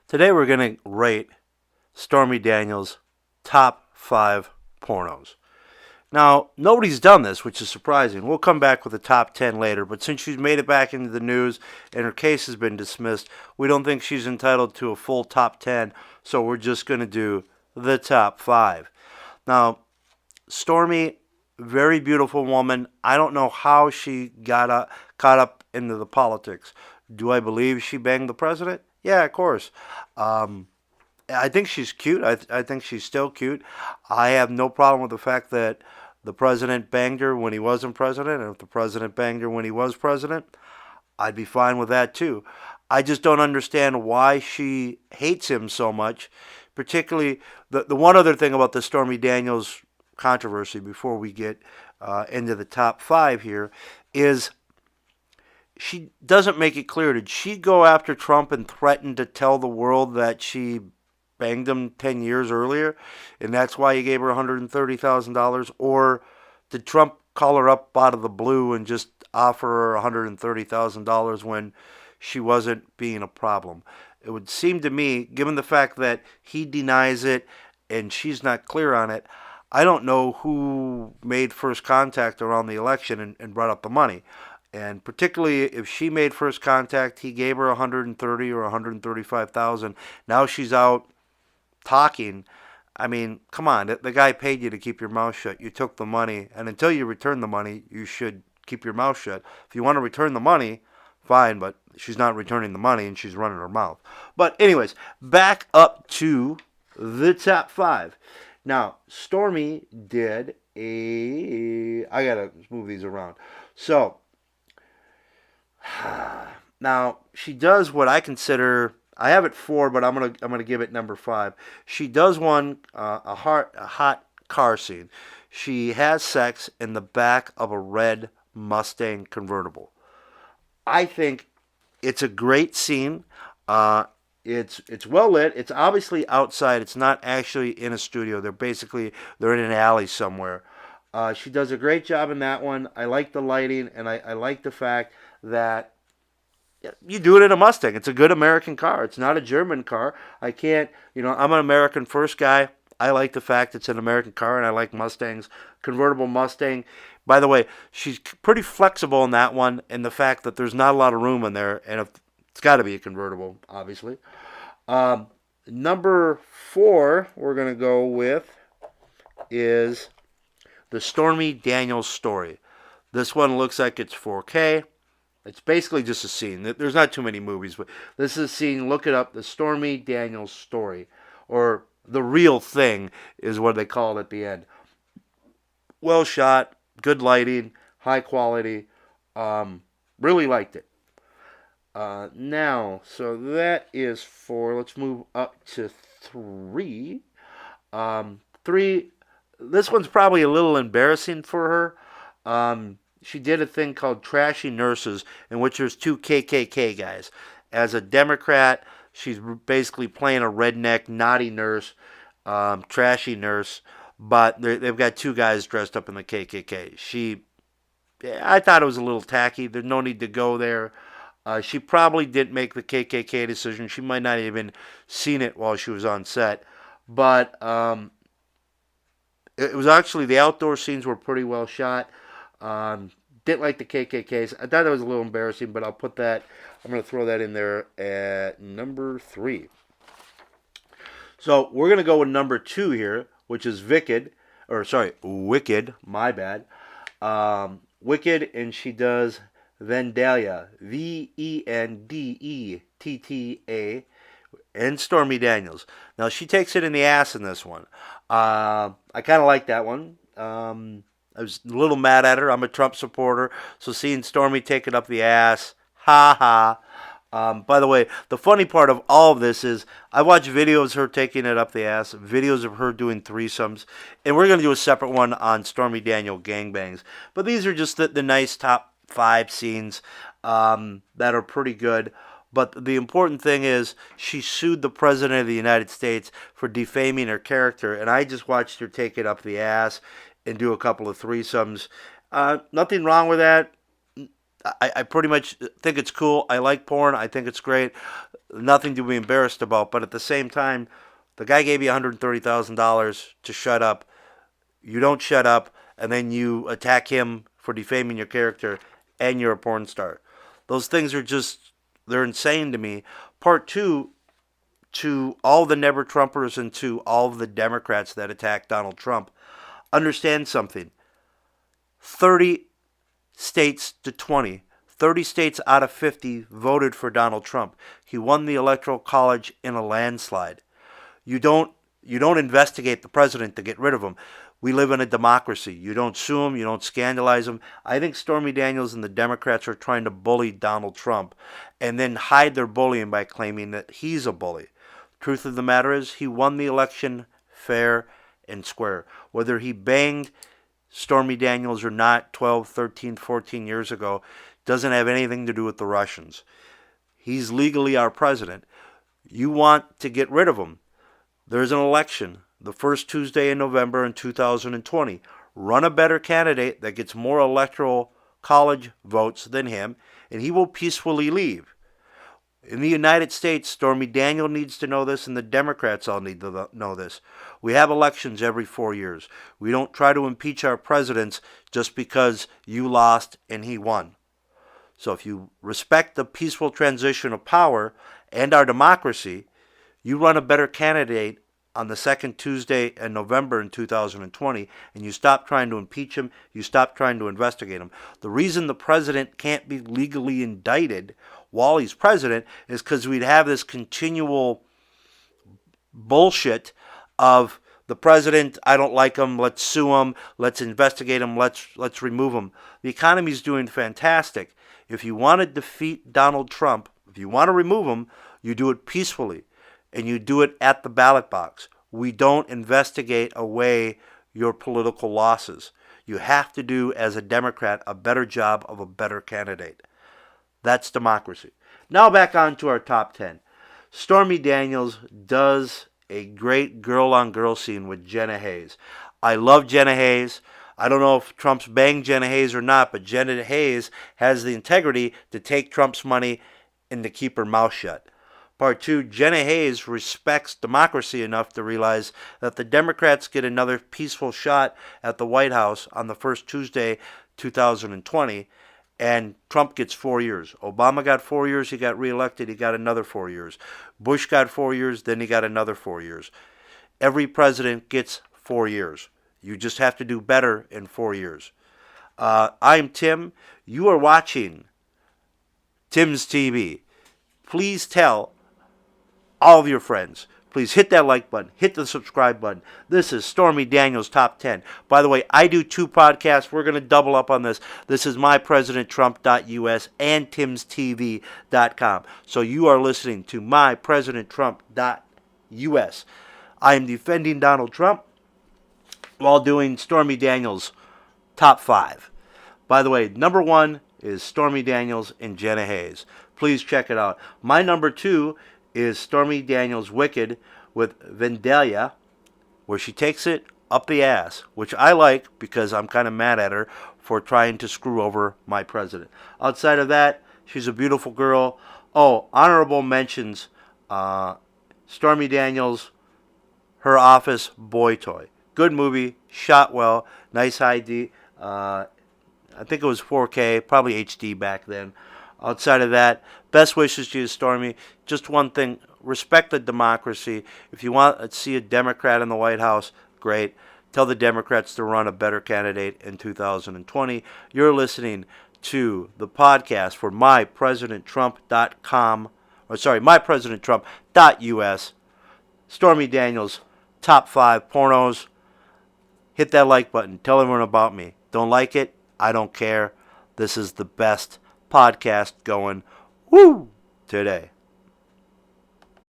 Today we're going to rate Stormy Daniels' top 5 pornos. Now, nobody's done this, which is surprising. We'll come back with a top 10 later, but since she's made it back into the news and her case has been dismissed, we don't think she's entitled to a full top 10, so we're just going to do the top 5. Now, Stormy, very beautiful woman. I don't know how she caught up into the politics. Do I believe she banged the president? Yeah, of course. Um, I think she's cute. I think she's still cute. I have no problem with the fact that the president banged her when he wasn't president, and if the president banged her when he was president, I'd be fine with that too. I just don't understand why she hates him so much. Particularly, the one other thing about the Stormy Daniels controversy before we get into the top 5 here is she doesn't make it clear. Did she go after Trump and threaten to tell the world that she banged him 10 years earlier and that's why he gave her $130,000? Or did Trump call her up out of the blue and just offer her $130,000 when she wasn't being a problem? It would seem to me, given the fact that he denies it and she's not clear on it, I don't know who made first contact around the election and brought up the money. And particularly if she made first contact, he gave her 130 or 135,000. Now she's out talking. I mean, come on, the guy paid you to keep your mouth shut. You took the money, and until you return the money, you should keep your mouth shut. If you want to return the money, fine, but she's not returning the money and she's running her mouth. But anyways, back up to the top 5. Now, Stormy did I gotta move these around. So, now she does what I consider. I have it 4, but I'm gonna give it number 5. She does one a hot car scene. She has sex in the back of a red Mustang convertible. I think it's a great scene. It's well lit. It's obviously outside. It's not actually in a studio. They're in an alley somewhere. She does a great job in that one. I like the lighting, and I like the fact that you do it in a Mustang. It's a good American car. It's not a German car. I can't, I'm an American first guy. I like the fact it's an American car, and I like Mustangs. Convertible Mustang. By the way, she's pretty flexible in that one, and the fact that there's not a lot of room in there, and it's got to be a convertible, obviously. Number 4 we're going to go with is the Stormy Daniels story. This one looks like it's 4K. It's basically just a scene. There's not too many movies, but this is a scene. Look it up. The Stormy Daniels story, or the real thing, is what they call it at the end. Well shot, good lighting, high quality. Really liked it. Now, so that is 4. Let's move up to 3. 3. This one's probably a little embarrassing for her. She did a thing called Trashy Nurses, in which there's 2 KKK guys. As a Democrat, she's basically playing a redneck, naughty nurse, trashy nurse, but they've got 2 guys dressed up in the KKK. I thought it was a little tacky. There's no need to go there. She probably didn't make the KKK decision. She might not even seen it while she was on set. But it was actually, the outdoor scenes were pretty well shot. Didn't like the KKKs. I thought it was a little embarrassing, but I'm going to throw that in there at number 3. So we're going to go with number 2 here, which is Wicked, my bad. Wicked, and she does Vendetta, Vendetta, and Stormy Daniels. Now, she takes it in the ass in this one. I kind of like that one. I was a little mad at her. I'm a Trump supporter, so seeing Stormy take it up the ass, ha ha. By the way, the funny part of all of this is I watch videos of her taking it up the ass, videos of her doing threesomes, and we're going to do a separate one on Stormy Daniel gangbangs. But these are just the nice top 5 scenes that are pretty good. But the important thing is she sued the President of the United States for defaming her character, and I just watched her take it up the ass and do a couple of threesomes. Nothing wrong with that. I pretty much think it's cool. I like porn. I think it's great. Nothing to be embarrassed about. But at the same time, the guy gave you $130,000 to shut up. You don't shut up, and then you attack him for defaming your character, and you're a porn star. Those things are just, they're insane to me. Part two, to all the never Trumpers and to all of the Democrats that attack Donald Trump, understand something. 30 states to 20. 30 states out of 50 voted for Donald Trump. He won the Electoral College in a landslide. You don't investigate the president to get rid of him. We live in a democracy. You don't sue him. You don't scandalize him. I think Stormy Daniels and the Democrats are trying to bully Donald Trump and then hide their bullying by claiming that he's a bully. Truth of the matter is, he won the election fair and square. Whether he banged Stormy Daniels or not 12, 13, 14 years ago doesn't have anything to do with the Russians. He's legally our president. You want to get rid of him. There's an election the first Tuesday in November in 2020. Run a better candidate that gets more electoral college votes than him, and he will peacefully leave. In the United States, Stormy Daniels needs to know this, and the Democrats all need to know this. We have elections every 4 years. We don't try to impeach our presidents just because you lost and he won. So if you respect the peaceful transition of power and our democracy, you run a better candidate on the second Tuesday in November in 2020, and you stop trying to impeach him, you stop trying to investigate him. The reason the president can't be legally indicted while he's president is because we'd have this continual bullshit of the president, I don't like him, let's sue him, let's investigate him, let's remove him. The economy's doing fantastic. If you want to defeat Donald Trump, if you want to remove him, you do it peacefully, and you do it at the ballot box. We don't investigate away your political losses. You have to do, as a Democrat, a better job of a better candidate. That's democracy. Now back on to our top 10. Stormy Daniels does a great girl-on-girl scene with Jenna Haze. I love Jenna Haze. I don't know if Trump's banged Jenna Haze or not, but Jenna Haze has the integrity to take Trump's money and to keep her mouth shut. Part two, Jenna Haze respects democracy enough to realize that the Democrats get another peaceful shot at the White House on the first Tuesday, 2020, and Trump gets 4 years. Obama got 4 years, he got reelected, he got another 4 years. Bush got 4 years, then he got another 4 years. Every president gets 4 years. You just have to do better in 4 years. I'm Tim. You are watching Tim's TV. Please tell all of your friends. Please hit that like button. Hit the subscribe button. This is Stormy Daniels Top 10. By the way, I do 2 podcasts. We're going to double up on this. This is mypresidenttrump.us and timstv.com. So you are listening to mypresidenttrump.us. I am defending Donald Trump while doing Stormy Daniels Top 5. By the way, number 1 is Stormy Daniels and Jenna Haze. Please check it out. My number 2 is Stormy Daniels' Wicked with Vandalia, where she takes it up the ass, which I like because I'm kind of mad at her for trying to screw over my president. Outside of that, she's a beautiful girl. Oh, honorable mentions, Stormy Daniels, Her Office, Boy Toy. Good movie, shot well, nice ID. I think it was 4K, probably HD back then. Outside of that, best wishes to you, Stormy. Just one thing, respect the democracy. If you want to see a Democrat in the White House, great. Tell the Democrats to run a better candidate in 2020. You're listening to the podcast for mypresidenttrump.com, or sorry, mypresidenttrump.us. Stormy Daniels, Top 5 pornos. Hit that like button. Tell everyone about me. Don't like it? I don't care. This is the best podcast going. Woo! Today.